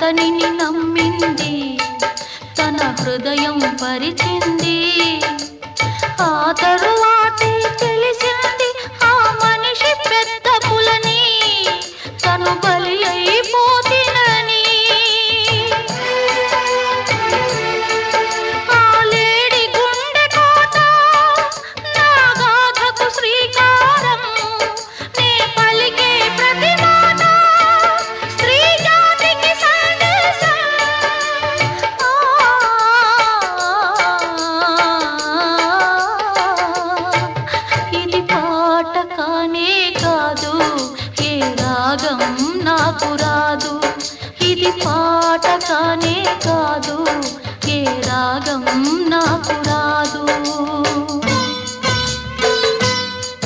అతనిని నమ్మింది, తన హృదయం పరిచింది. ఆ తరువాతే తెలిసింది ఆ మనిషి పెద్ద పులని, తను బలి అయిపోతినని. ఆ లేడి గుండె కోట నా గాథకు శ్రీకారం, నే పలికే ప్రతి మాట స్త్రీ జాతికి సందేశం. ఇది పాట కానే కాదు, ఏ రాగం నాకు రా